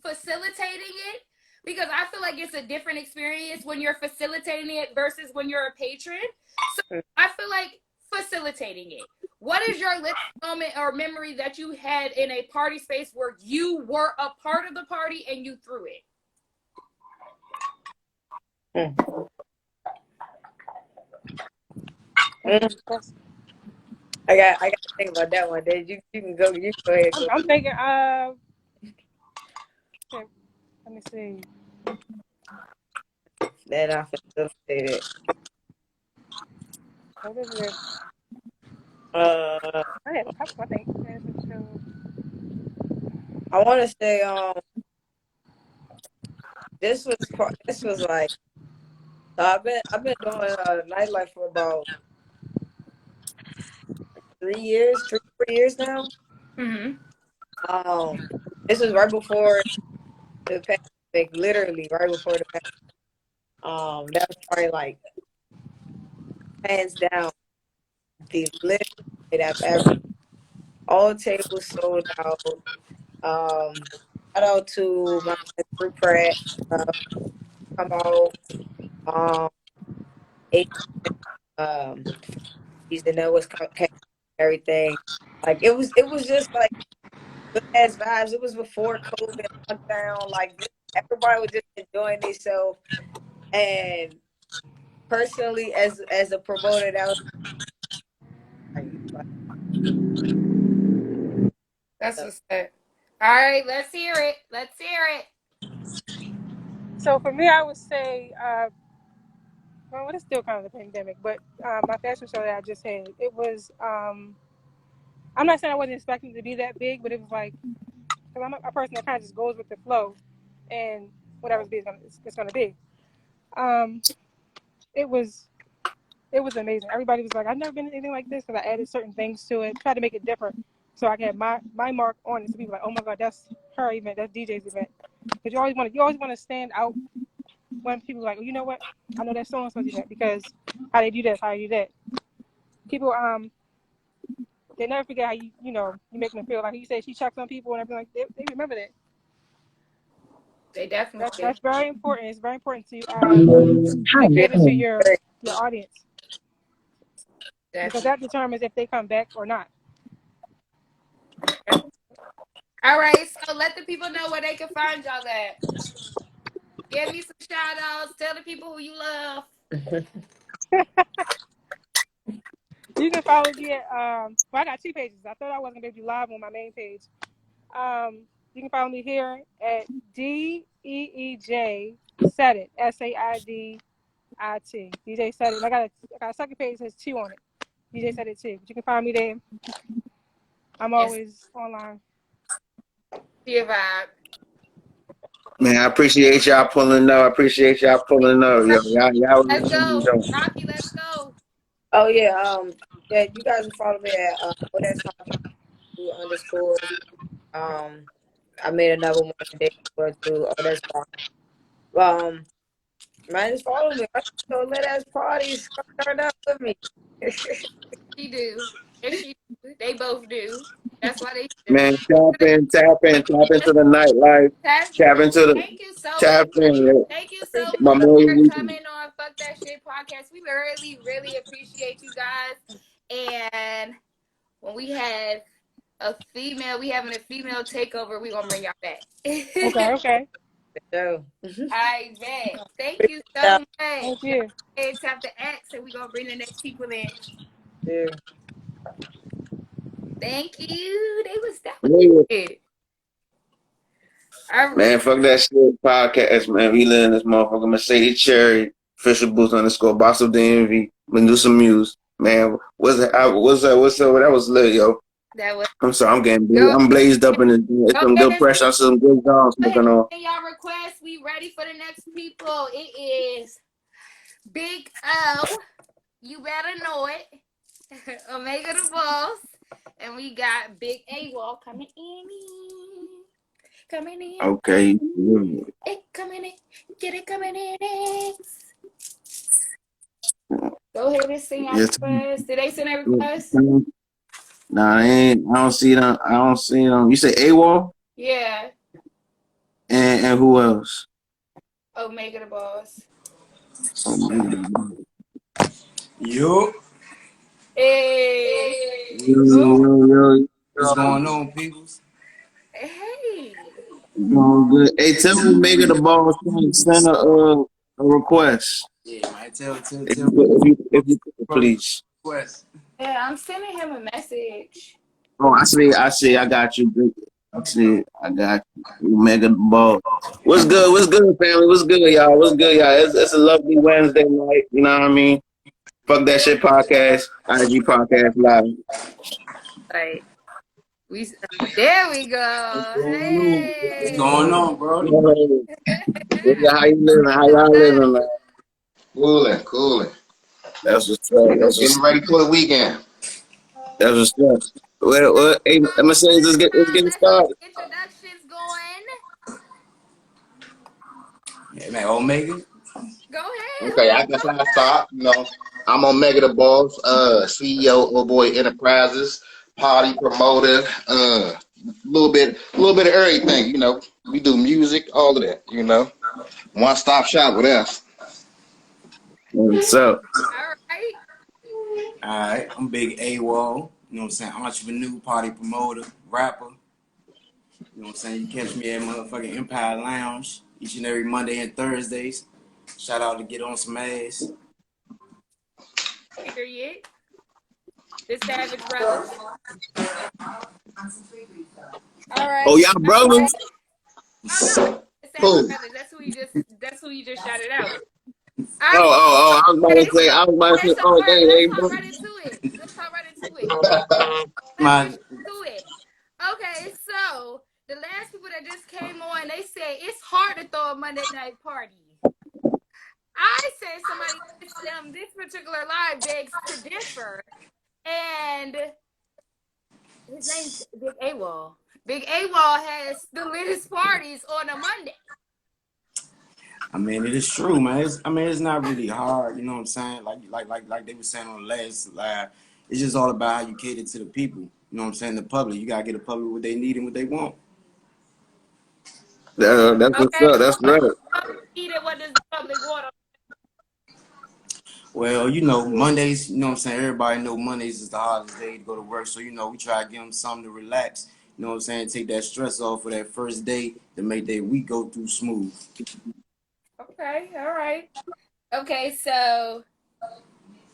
facilitating it? Because I feel like it's a different experience when you're facilitating it versus when you're a patron. So I feel like facilitating it. What is your latest moment or memory that you had in a party space where you were a part of the party and you threw it? I got to think about that one. Dave, you can go. You go ahead. I'm thinking. Okay, let me see. Then I facilitated. What is it? I had a couple. I think. I want to say this was like, so I've been doing nightlife for about 3 years, 4 years now. Mm-hmm. This was right before the pandemic, literally right before the pandemic. That was probably like hands down the lit I've ever. All tables sold out. Shout out to my group Pratt. Come out. He's the know what's everything. Like it was just like good ass vibes. It was before COVID lockdown. Like everybody was just enjoying themselves. And personally, as a promoter, that was That's what's up. All right, let's hear it. So for me, I would say, well, it's still kind of the pandemic, but my fashion show that I just had, it was. I'm not saying I wasn't expecting it to be that big, but it was like, because I'm a person that kind of just goes with the flow, and whatever's big, it's going to be. It was amazing. Everybody was like, I've never been to anything like this, because I added certain things to it, tried to make it different, so I can have my mark on it. So people were like, oh my God, that's her event, that's DJ's event. Because you always want to stand out when people are like, well, you know what? I know that's so and so's event because how they do this, how they do that. People they never forget how you make them feel. Like you said, she checked on people and everything. Like they remember that. They definitely. That's very important. It's very important to cater to your audience, because that determines if they come back or not. All right, so let the people know where they can find y'all at. Give me some shout outs. Tell the people who you love. You can follow me at well, I got 2 pages. I thought I wasn't gonna do live on my main page. You can follow me here at DEEJ Said It, SAIDIT. DJ Said It. And I got a second page that has 2 on it. DJ Said It too. But you can find me there. I'm always online. Your vibe. Man, I appreciate y'all pulling up. Let's go. Rocky, let's go. Oh yeah, you guys can follow me at that's underscores. I made another one today too. Oh, that's fine. Man, just follow me. So let us parties come turn up with me. She do. If she do, they both do. That's why they do. Man, tap into the nightlife. Tap into the Thank you so tap much. in. Thank you so My much boy, for coming on Fuck That Shit podcast. We really, really appreciate you guys. And when we have we having a female takeover, we gonna bring y'all back. Okay. So. I bet. Thank you so much. Thank you. It's after X, and we gonna bring the next people in. Yeah. Thank you. That was it. Man, fuck that shit podcast, man. We live in this motherfucker. Mercedes Cherry, official boost _, boss of the envy, Medusa Muse. Man, what's up? That was lit, yo. That was. I'm sorry, I'm blazed up in the some good pressure, some good songs smoking on. Y'all request, we ready for the next people. It is Big O. You better know it. Omega the Boss. And we got Big A-Wall coming in. Okay. It coming in. Get it coming in. Go ahead and sing our request. Did they send a request? Nah, I don't see them. You say A-Wall? Yeah. And who else? Omega the Boss. Yo. Hey. Yo. What's going on, peoples? Hey. Doing good. Hey, tell Omega the Boss send a request. Yeah, man. Tell. If you please. Request. Yeah, I'm sending him a message. Oh, I see. I got you. I see. I got you. Omega the Boss. What's good, family? What's good, y'all? It's a lovely Wednesday night. You know what I mean? Fuck That Shit podcast. IG podcast live. Right. There we go. What's going on, bro? How you living? How y'all living, man? Cooling. That's what's up. Getting ready for the weekend. That's what's up. Well, hey, I'm gonna say let's get started. Introductions going. Yeah, man. Omega. Go ahead. Okay, I guess I'll start. You know, I'm Omega the Boss, CEO of Boy Enterprises, party promoter, little bit of everything. You know, we do music, all of that. You know, one-stop shop with us. What's up? All right. I'm Big A-Wall. You know what I'm saying? Entrepreneur, party promoter, rapper. You know what I'm saying? You catch me at motherfucking Empire Lounge each and every Monday and Thursdays. Shout out to Get On Some Ass. Period. The Savage Brothers. All right. Oh, y'all brothers. The Savage Brothers. That's who you just shouted out. I was about to say. Let's talk right into it. Okay, so the last people that just came on, they said it's hard to throw a Monday night party. I said somebody this particular live begs to differ, and his name's Big A-Wall. Big A-Wall has the latest parties on a Monday. I mean, it is true, man. It's not really hard, you know what I'm saying? Like they were saying on the last live, it's just all about how you cater to the people. You know what I'm saying? The public. You gotta get the public what they need and what they want. That's what's up. That's right. What does the public want? Well, you know, Mondays, you know what I'm saying? Everybody know Mondays is the hardest day to go to work. So, you know, we try to give them something to relax. You know what I'm saying? Take that stress off for that first day to make that week go through smooth. Okay, all right. Okay, so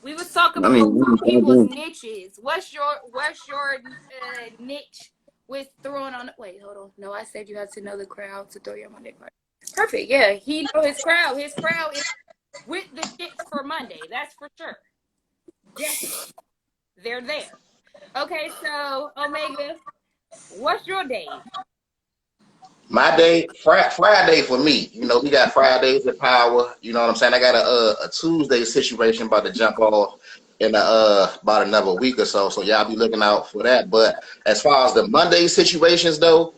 we was talking about people's niches. What's your niche with throwing on? Wait, hold on. No, I said you have to know the crowd to throw your Monday party. Perfect. Yeah, he know his crowd. His crowd is with the shits for Monday. That's for sure. Definitely, they're there. Okay, so Omega, what's your day? My day, Friday for me. You know, we got Fridays at Power. You know what I'm saying? I got a Tuesday situation about to jump off in about another week or so. So y'all be looking out for that. But as far as the Monday situations though,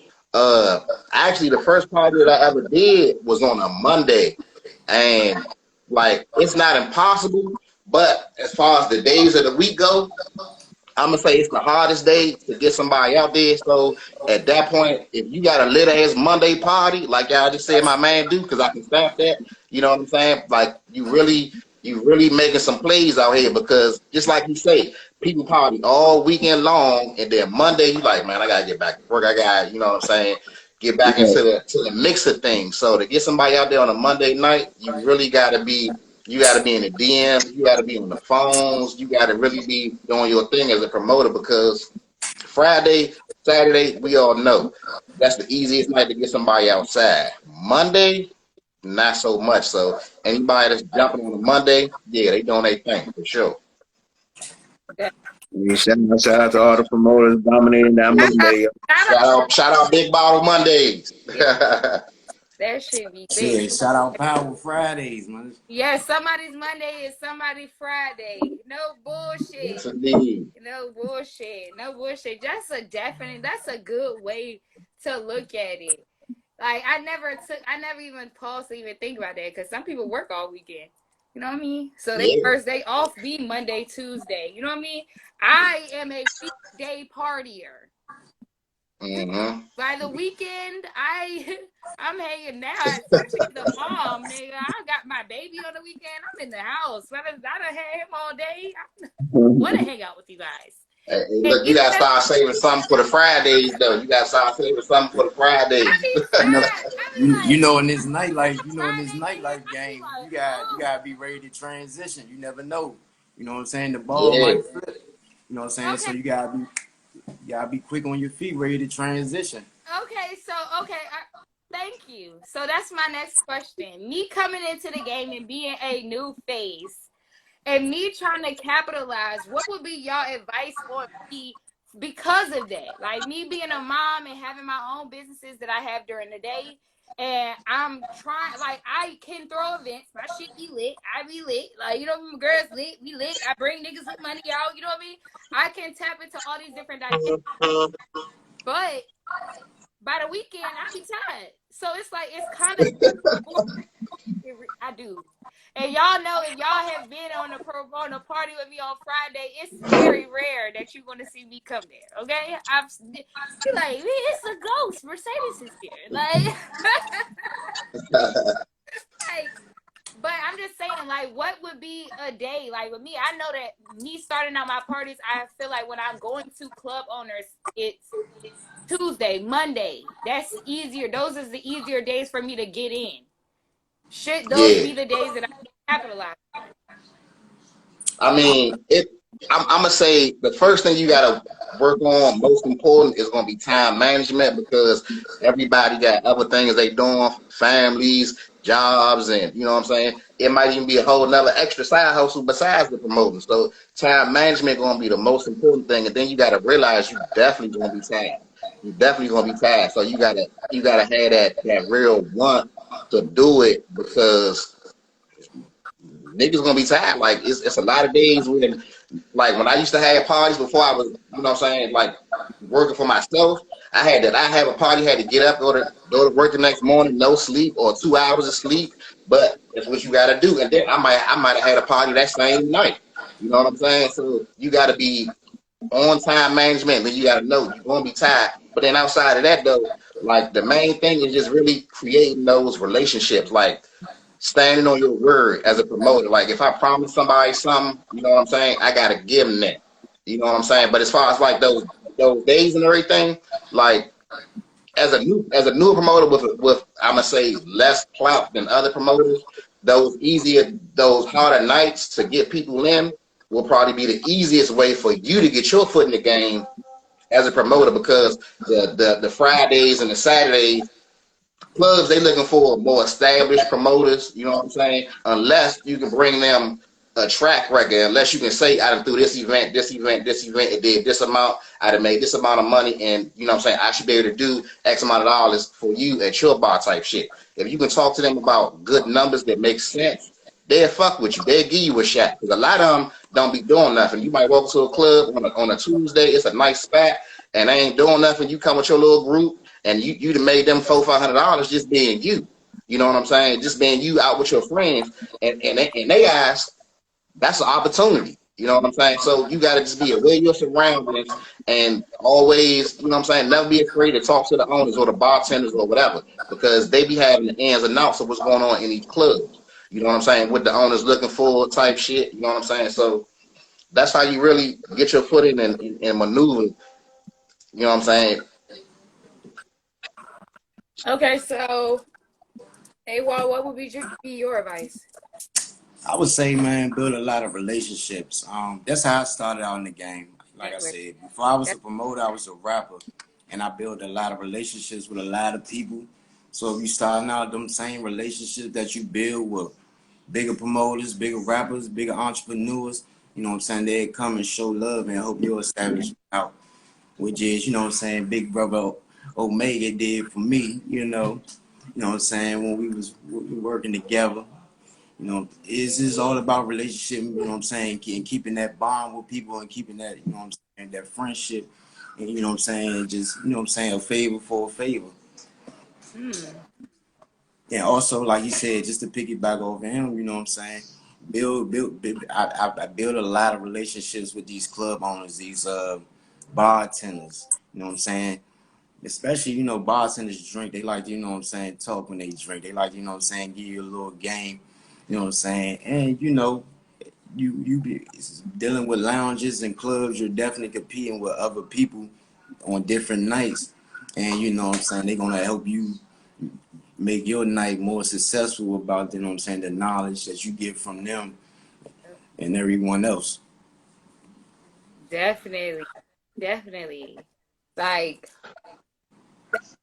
actually the first party that I ever did was on a Monday, and like it's not impossible. But as far as the days of the week go, I'm gonna say it's the hardest day to get somebody out there. So at that point, if you got a lit ass Monday party, like y'all just said, my man do, because I can stamp that. You know what I'm saying? Like you really making some plays out here because just like you say, people party all weekend long, and then Monday you like, man, I gotta get back to work. I got, you know what I'm saying, get back into the mix of things. So to get somebody out there on a Monday night, you really gotta be. You got to be in the DMs. You got to be on the phones. You got to really be doing your thing as a promoter because Friday, Saturday, we all know that's the easiest night to get somebody outside. Monday, not so much. So anybody that's jumping on a Monday, yeah, they doing their thing for sure. Yeah, shout out to all the promoters dominating that Monday. Shout out Big Bottle Mondays. That should be Shit, big. shout out Power Fridays, man. Yeah, somebody's Monday is somebody's Friday. No bullshit. Yes, indeed. No bullshit. No bullshit. That's a good way to look at it. Like I never even paused to even think about that because some people work all weekend. You know what I mean? So they first day off be Monday, Tuesday. You know what I mean? I am a weekday partier. Mm-hmm. By the weekend, I'm hanging out, especially the mom, nigga. I got my baby on the weekend. I'm in the house. I done had him all day. I want to hang out with you guys. Hey, look, you gotta start saving something for the Fridays, though. You gotta start saving something for the Fridays. You know, in this nightlife, game, you gotta be ready to transition. You never know. You know what I'm saying? The ball might flip. You know what I'm saying? Okay. So you gotta be quick on your feet, ready to transition. Thank you. So that's my next question. Me coming into the game and being a new face, and me trying to capitalize, what would be y'all advice for me because of that? Like me being a mom and having my own businesses that I have during the day, and I'm trying, like I can throw events, my shit be lit, I be lit, like you know, girls lit, we lit, I bring niggas with money out, you know what I mean? I can tap into all these different dynamics, but by the weekend I be tired, so it's like it's kind of I do. And y'all know if y'all have been on a party with me on Friday, it's very rare that you're going to see me come there. Okay, you're like, it's a ghost. Mercedes is here. Like, but I'm just saying, like, what would be a day like with me? I know that me starting out my parties, I feel like when I'm going to club owners, it's Tuesday, Monday. That's easier. Those are the easier days for me to get in. Should those be the days that I capitalize? I mean, I'm gonna say the first thing you gotta work on, most important, is gonna be time management because everybody got other things they doing, families, jobs, and you know what I'm saying. It might even be a whole nother extra side hustle besides the promoting. So time management gonna be the most important thing, and then you gotta realize you definitely gonna be tired. You definitely gonna be tired. So you gotta have that real want to do it because niggas gonna be tired. Like it's a lot of days when, like when I used to have parties before I was, you know what I'm saying, like working for myself. I have a party, had to get up, go to work the next morning, no sleep or 2 hours of sleep. But that's what you gotta do. And then I might have had a party that same night. You know what I'm saying? So you gotta be on time management. Then you gotta know you're gonna be tired. But then outside of that though, like the main thing is just really creating those relationships. Like standing on your word as a promoter. Like if I promise somebody something, you know what I'm saying, I gotta give them that. You know what I'm saying? But as far as like those those days and everything, like as a new promoter with I'm gonna say less clout than other promoters, those harder nights to get people in will probably be the easiest way for you to get your foot in the game as a promoter, because the Fridays and the Saturdays clubs, they looking for more established promoters, you know what I'm saying? Unless you can bring them a track record, unless you can say, I done through this event, it did this amount, I done made this amount of money, and you know what I'm saying, I should be able to do X amount of dollars for you at your bar type shit. If you can talk to them about good numbers that make sense, they'll fuck with you. They'll give you a shot. Because a lot of them don't be doing nothing. You might walk to a club on a Tuesday, it's a nice spot, and they ain't doing nothing. You come with your little group, and you'd have made them $400-500 just being you. You know what I'm saying? Just being you out with your friends, and they ask, that's an opportunity. You know what I'm saying? So you got to just be aware of your surroundings and always, you know what I'm saying, never be afraid to talk to the owners or the bartenders or whatever, because they be having the ins and outs of what's going on in these clubs. You know what I'm saying? What the owners looking for type shit. You know what I'm saying? So that's how you really get your foot in and maneuver. You know what I'm saying? Okay, so AWOL, what would be your advice? I would say, man, build a lot of relationships. That's how I started out in the game. Like I said, before I was a promoter, I was a rapper, and I built a lot of relationships with a lot of people. So if you starting out them same relationships that you build with bigger promoters, bigger rappers, bigger entrepreneurs, you know what I'm saying, they come and show love and help you establish out, which is, you know what I'm saying, Big Brother Omega did for me, you know what I'm saying, when we was working together. You know, it's all about relationship, you know what I'm saying, and keeping that bond with people and keeping that, you know what I'm saying, that friendship, and you know what I'm saying, just, you know what I'm saying, a favor for a favor. And also, like you said, just to piggyback over him, you know what I'm saying, build I build a lot of relationships with these club owners, these bartenders, you know what I'm saying, especially, you know, bartenders drink, they like to, you know what I'm saying, talk when they drink, they like, you know what I'm saying, give you a little game, you know what I'm saying, and you know, you be dealing with lounges and clubs, you're definitely competing with other people on different nights, and you know what I'm saying, they're gonna help you make your night more successful about, you know what I'm saying, the knowledge that you get from them and everyone else. Definitely. Like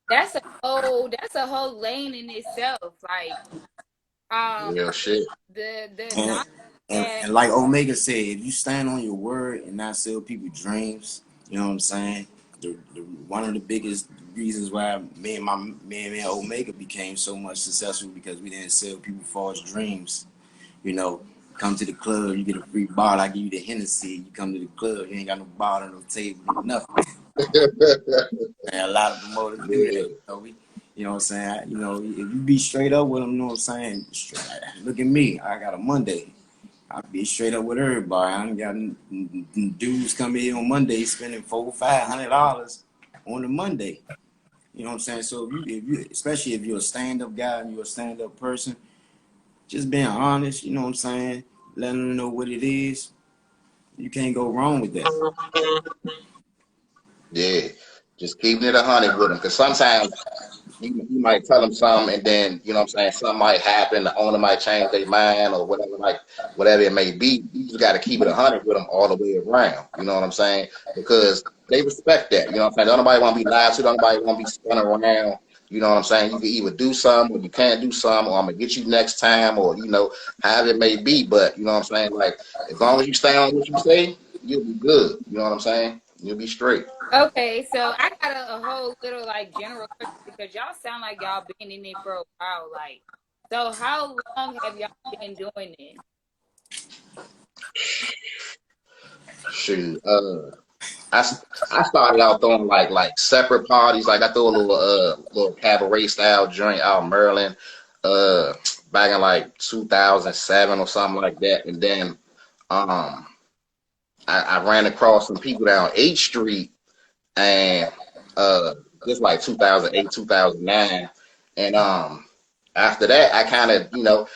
that's a whole lane in itself. Like Real shit. the And, not and like Omega said, if you stand on your word and not sell people dreams, you know what I'm saying? One of the biggest reasons why me and Omega became so much successful, because we didn't sell people false dreams. You know, come to the club, you get a free bottle, I give you the Hennessy. You come to the club, you ain't got no bottle, no table, nothing. And a lot of promoters do that. Yeah. You know what I'm saying? You know, if you be straight up with them, you know what I'm saying? Look at me, I got a Monday. I be straight up with everybody. I ain't got dudes come in on Monday spending $400-500 on a Monday. You know what I'm saying? So if you especially if you're a stand-up guy and you're a stand-up person, just being honest, you know what I'm saying? Letting them know what it is. You can't go wrong with that. Yeah. Just keeping it 100 with them. Because sometimes you might tell them something, and then, you know what I'm saying, something might happen, the owner might change their mind or whatever, like whatever it may be. You just got to keep it 100 with them all the way around. You know what I'm saying? Because they respect that. You know what I'm saying? Don't nobody want to be lied to. Don't nobody want to be spun around. You know what I'm saying? You can either do something or you can't do something, or I'm going to get you next time, or, you know, however it may be. But, you know what I'm saying? Like, as long as you stay on what you say, you'll be good. You know what I'm saying? You'll be straight. okay. So I got a whole little like general question, because y'all sound like y'all been in it for a while. Like, so how long have y'all been doing this? Shoot. I started out throwing like separate parties. Like I threw a little cabaret style joint out in Maryland, back in like 2007 or something like that. And then um I ran across some people down 8th Street, and just like 2008, 2009. And after that I kind of, you know,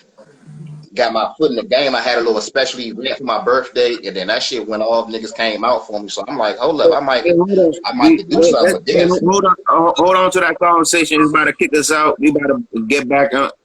got my foot in the game. I had a little special event for my birthday, and then that shit went off. Niggas came out for me, so I'm like, hold up, I might do something with this. Hold on to that conversation. It's about to kick us out. We about to get back up.